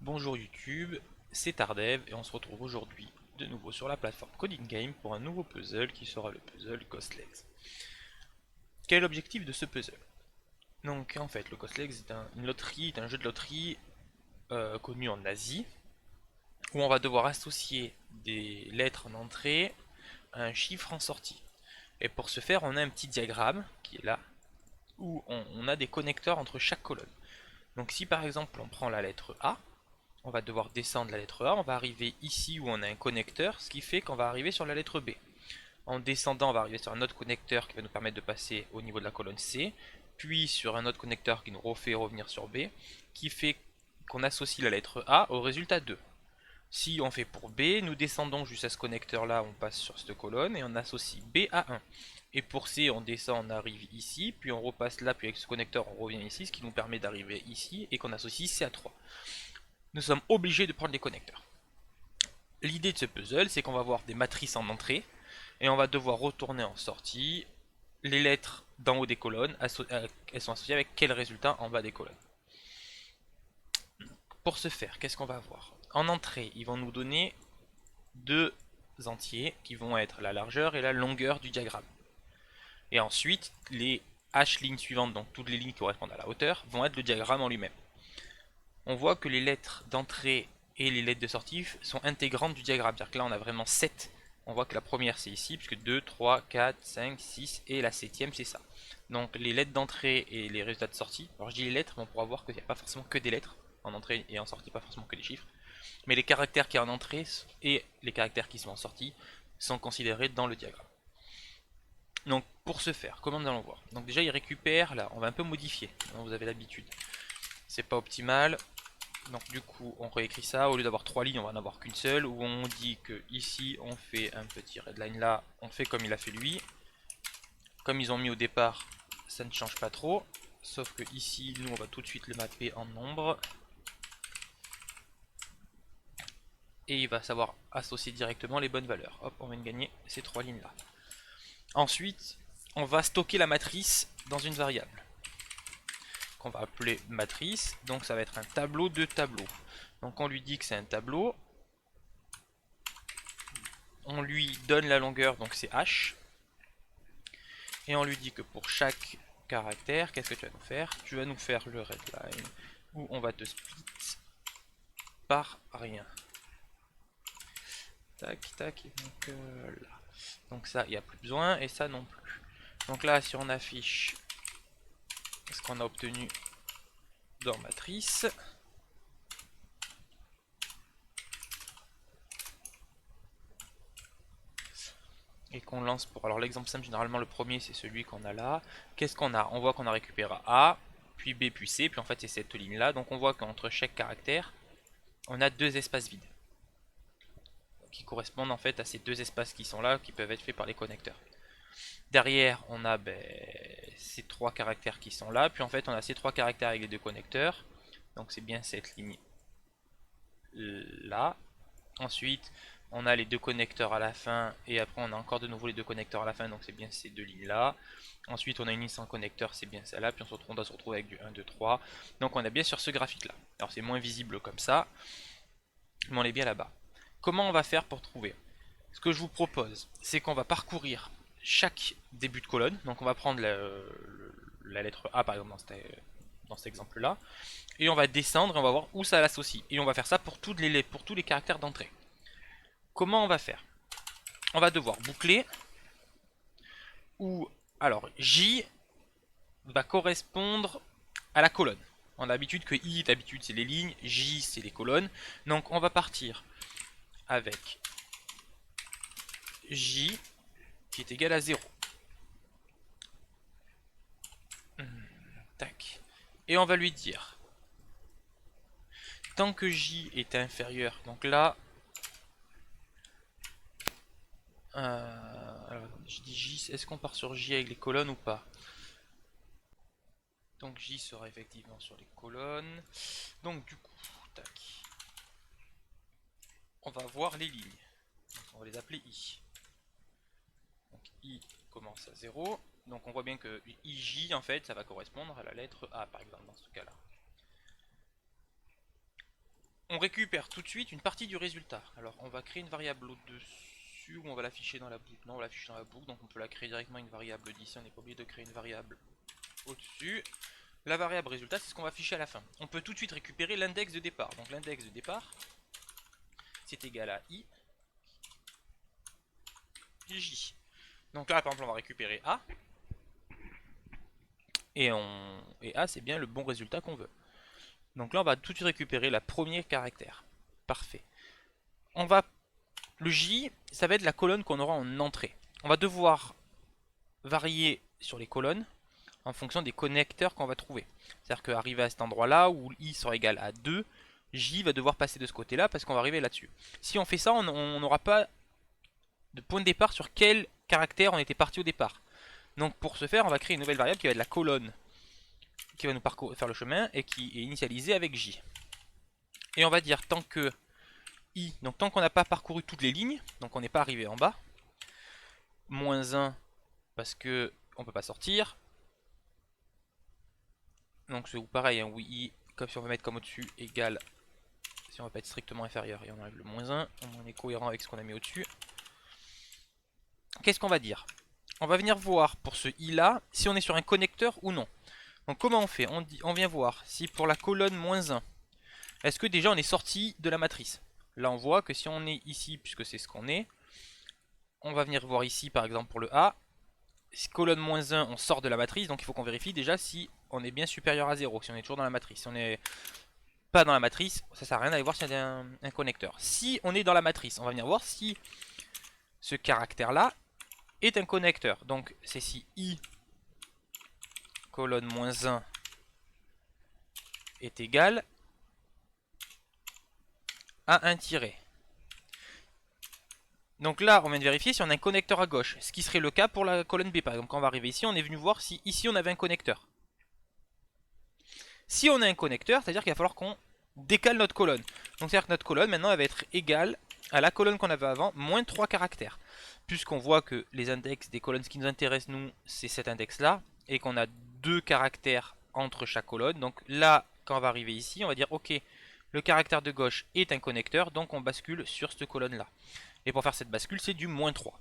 Bonjour YouTube, c'est Tardev et on se retrouve aujourd'hui de nouveau sur la plateforme Coding Game pour un nouveau puzzle qui sera le puzzle Ghost Legs. Quel est l'objectif de ce puzzle? Donc en fait le Ghost Legs est un jeu de loterie connu en Asie où on va devoir associer des lettres en entrée à un chiffre en sortie. Et pour ce faire on a un petit diagramme qui est là où on a des connecteurs entre chaque colonne. Donc si par exemple on prend la lettre A, on va devoir descendre la lettre A, on va arriver ici où on a un connecteur, ce qui fait qu'on va arriver sur la lettre B. En descendant, on va arriver sur un autre connecteur qui va nous permettre de passer au niveau de la colonne C, puis sur un autre connecteur qui nous refait revenir sur B, qui fait qu'on associe la lettre A au résultat 2. Si on fait pour B, nous descendons jusqu'à ce connecteur là, on passe sur cette colonne et on associe B à 1. Et pour C, on descend, on arrive ici, puis on repasse là, puis avec ce connecteur, on revient ici, ce qui nous permet d'arriver ici et qu'on associe C à 3. Nous sommes obligés de prendre les connecteurs. L'idée de ce puzzle, c'est qu'on va avoir des matrices en entrée et on va devoir retourner en sortie. Les lettres d'en haut des colonnes, elles sont associées avec quel résultat en bas des colonnes. Pour ce faire, qu'est-ce qu'on va avoir? En entrée, ils vont nous donner deux entiers qui vont être la largeur et la longueur du diagramme. Et ensuite, les H lignes suivantes, donc toutes les lignes qui correspondent à la hauteur, vont être le diagramme en lui-même. On voit que les lettres d'entrée et les lettres de sortie sont intégrantes du diagramme. C'est-à-dire que là, on a vraiment 7. On voit que la première, c'est ici, puisque 2, 3, 4, 5, 6, et la septième, c'est ça. Donc les lettres d'entrée et les résultats de sortie. Alors je dis les lettres, mais on pourra voir qu'il n'y a pas forcément que des lettres en entrée et en sortie, pas forcément que des chiffres. Mais les caractères qui sont en entrée et les caractères qui sont en sortie sont considérés dans le diagramme. Donc pour ce faire, comment nous allons voir? Donc déjà, il récupère, là, on va un peu modifier, vous avez l'habitude. C'est pas optimal. Donc du coup on réécrit ça, au lieu d'avoir 3 lignes on va en avoir qu'une seule, où on dit que ici on fait un petit redline là, on fait comme il a fait lui. Comme ils ont mis au départ, ça ne change pas trop, sauf que ici nous on va tout de suite le mapper en nombre. Et il va savoir associer directement les bonnes valeurs. Hop, on vient de gagner ces 3 lignes là. Ensuite, on va stocker la matrice dans une variable qu'on va appeler matrice, donc ça va être un tableau de tableaux. Donc on lui dit que c'est un tableau. On lui donne la longueur, donc c'est H. Et on lui dit que pour chaque caractère, qu'est-ce que tu vas nous faire? Tu vas nous faire le redline, où on va te split par rien. Tac, tac, et donc là. Donc ça, il n'y a plus besoin, et ça non plus. Donc là, si on affiche ce qu'on a obtenu dans matrice, et qu'on lance pour... Alors l'exemple simple, généralement le premier c'est celui qu'on a là. Qu'est-ce qu'on a? On voit qu'on a récupéré A, puis B, puis C, puis en fait c'est cette ligne là. Donc on voit qu'entre chaque caractère, on a deux espaces vides. Qui correspondent en fait à ces deux espaces qui sont là, qui peuvent être faits par les connecteurs. Derrière, on a ces trois caractères qui sont là, puis en fait on a ces trois caractères avec les deux connecteurs. Donc c'est bien cette ligne là. Ensuite, on a les deux connecteurs à la fin, et après on a encore de nouveau les deux connecteurs à la fin, donc c'est bien ces deux lignes là. Ensuite on a une ligne sans connecteur, c'est bien celle-là, puis on doit se retrouver avec du 1, 2, 3. Donc on est bien sur ce graphique là. Alors c'est moins visible comme ça, mais on est bien là-bas. Comment on va faire pour trouver? Ce que je vous propose, c'est qu'on va parcourir chaque début de colonne. Donc on va prendre la lettre A par exemple dans cet exemple là, et on va descendre et on va voir où ça l'associe. Et on va faire ça pour tous les caractères d'entrée. Comment on va faire? On va devoir boucler où, alors, J va correspondre à la colonne. On a l'habitude que I, d'habitude, c'est les lignes, J, c'est les colonnes. Donc, on va partir avec J qui est égal à 0. Tac. Et on va lui dire, tant que J est inférieur, donc là, alors, je dis J, est-ce qu'on part sur J avec les colonnes ou pas? Donc J sera effectivement sur les colonnes. Donc du coup, tac. On va voir les lignes. Donc, on va les appeler I. Donc I commence à 0. Donc on voit bien que IJ en fait ça va correspondre à la lettre A par exemple dans ce cas là. on récupère tout de suite une partie du résultat. Alors on va créer une variable au-dessus ou on va l'afficher dans la boucle. Non, on va l'afficher dans la boucle, donc on peut la créer directement une variable d'ici, on n'est pas obligé de créer une variable au-dessus. La variable résultat, c'est ce qu'on va afficher à la fin. On peut tout de suite récupérer l'index de départ. Donc l'index de départ, c'est égal à i j. Donc là, par exemple, on va récupérer a. Et A, c'est bien le bon résultat qu'on veut. Donc là, on va tout de suite récupérer la première caractère. Parfait. Le J, ça va être la colonne qu'on aura en entrée. On va devoir varier sur les colonnes en fonction des connecteurs qu'on va trouver. C'est-à-dire qu'arriver à cet endroit-là, où I sera égal à 2, J va devoir passer de ce côté-là parce qu'on va arriver là-dessus. Si on fait ça, on n'aura pas de point de départ sur quel caractère on était parti au départ. Donc pour ce faire, on va créer une nouvelle variable qui va être la colonne qui va nous faire le chemin et qui est initialisée avec J. Et on va dire tant que I, donc tant qu'on n'a pas parcouru toutes les lignes, donc on n'est pas arrivé en bas, moins 1 parce que on peut pas sortir. Donc c'est pareil, hein, oui, I, comme si on veut mettre comme au-dessus, égale, si on va pas être strictement inférieur, et on enlève le moins 1, on est cohérent avec ce qu'on a mis au-dessus. Qu'est-ce qu'on va dire? On va venir voir pour ce I là, si on est sur un connecteur ou non. Donc comment on fait? On vient voir si pour la colonne moins 1, est-ce que déjà on est sorti de la matrice? Là on voit que si on est ici, puisque c'est ce qu'on est, on va venir voir ici par exemple pour le A, colonne moins 1 on sort de la matrice, donc il faut qu'on vérifie déjà si on est bien supérieur à 0, si on est toujours dans la matrice. Si on n'est pas dans la matrice, ça sert à rien d'aller voir s'il y a un connecteur. Si on est dans la matrice, on va venir voir si ce caractère là est un connecteur. Donc c'est si I colonne moins 1 est égal à un tiret. Donc là, on vient de vérifier si on a un connecteur à gauche, ce qui serait le cas pour la colonne B. Par exemple, quand on va arriver ici, on est venu voir si ici on avait un connecteur. Si on a un connecteur, c'est-à-dire qu'il va falloir qu'on décale notre colonne. Donc c'est-à-dire que notre colonne, maintenant, elle va être égale à la colonne qu'on avait avant, moins 3 caractères. Puisqu'on voit que les index des colonnes, ce qui nous intéresse, nous, c'est cet index-là, et qu'on a 2 caractères entre chaque colonne. Donc là, quand on va arriver ici, on va dire, ok, le caractère de gauche est un connecteur, donc on bascule sur cette colonne-là. Et pour faire cette bascule, c'est du moins 3.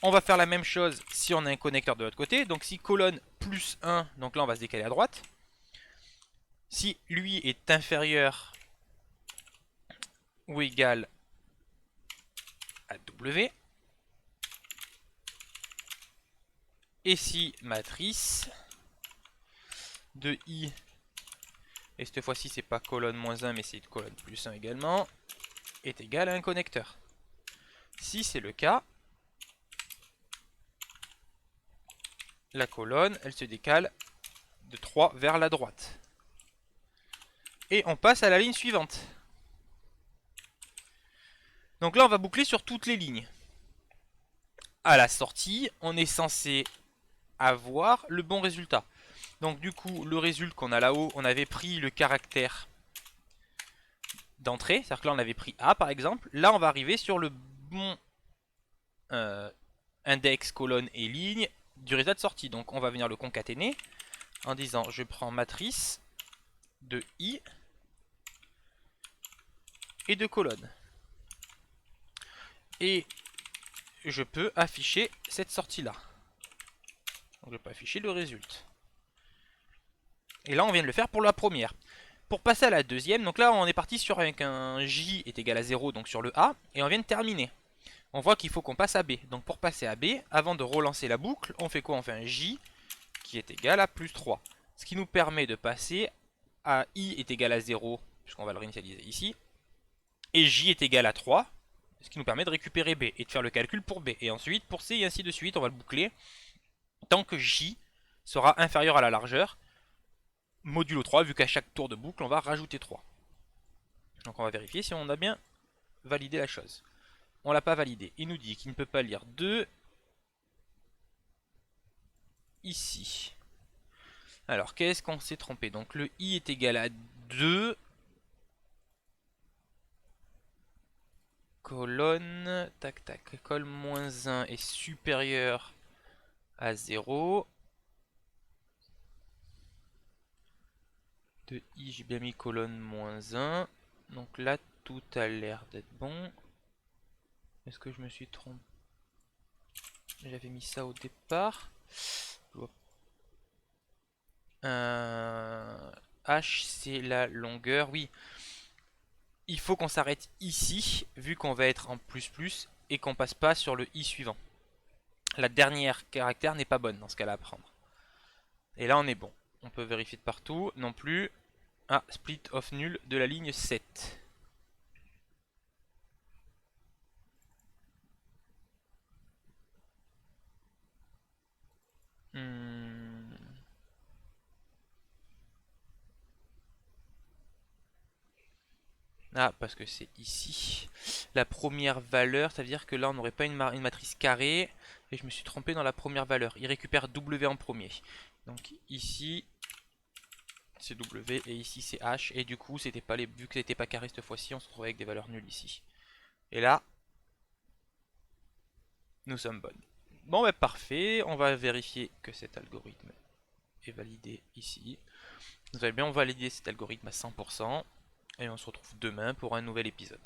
On va faire la même chose si on a un connecteur de l'autre côté. Donc si colonne plus 1, donc là on va se décaler à droite. Si lui est inférieur ou égal à W. Et si matrice de I, et cette fois-ci c'est pas colonne moins 1 mais c'est colonne plus 1 également, est égal à un connecteur. Si c'est le cas, la colonne, elle se décale de 3 vers la droite. Et on passe à la ligne suivante. Donc là, on va boucler sur toutes les lignes. À la sortie, on est censé avoir le bon résultat. Donc du coup, le résultat qu'on a là-haut, on avait pris le caractère d'entrée. C'est-à-dire que là, on avait pris A, par exemple. Là, on va arriver sur le bon index, colonne et ligne du résultat de sortie. Donc on va venir le concaténer en disant je prends matrice de I et de colonne. Et je peux afficher cette sortie là. Donc je peux afficher le résultat. Et là on vient de le faire pour la première. Pour passer à la deuxième, donc là on est parti sur avec un J est égal à 0, donc sur le A, et on vient de terminer. On voit qu'il faut qu'on passe à B. Donc pour passer à B, avant de relancer la boucle, on fait quoi? On fait un J qui est égal à plus 3. Ce qui nous permet de passer à I est égal à 0, puisqu'on va le réinitialiser ici. Et J est égal à 3, ce qui nous permet de récupérer B et de faire le calcul pour B. Et ensuite pour C et ainsi de suite, on va le boucler tant que J sera inférieur à la largeur, modulo 3, vu qu'à chaque tour de boucle, on va rajouter 3. Donc on va vérifier si on a bien validé la chose. On l'a pas validé. Il nous dit qu'il ne peut pas lire 2 ici. Alors, qu'est-ce qu'on s'est trompé? Donc le I est égal à 2. Colonne, tac tac, col moins 1 est supérieur à 0. de i, j'ai bien mis colonne moins 1. Donc là, tout a l'air d'être bon. Est-ce que je me suis trompé? J'avais mis ça au départ. H, c'est la longueur. Oui, il faut qu'on s'arrête ici, vu qu'on va être en plus plus, et qu'on passe pas sur le i suivant. La dernière caractère n'est pas bonne dans ce cas-là à prendre. Et là, on est bon. On peut vérifier de partout. Non plus. Ah, split of nul de la ligne 7. Hmm. Ah, parce que c'est ici. La première valeur, ça veut dire que là, on n'aurait pas une matrice carrée. Et je me suis trompé dans la première valeur. Il récupère W en premier. Donc ici, c'est W et ici c'est H. Et du coup, c'était pas vu que c'était pas carré cette fois-ci, on se retrouvait avec des valeurs nulles ici. Et là, nous sommes bonnes. Bon, bah parfait. On va vérifier que cet algorithme est validé ici. Nous allons bien valider cet algorithme à 100%. Et on se retrouve demain pour un nouvel épisode.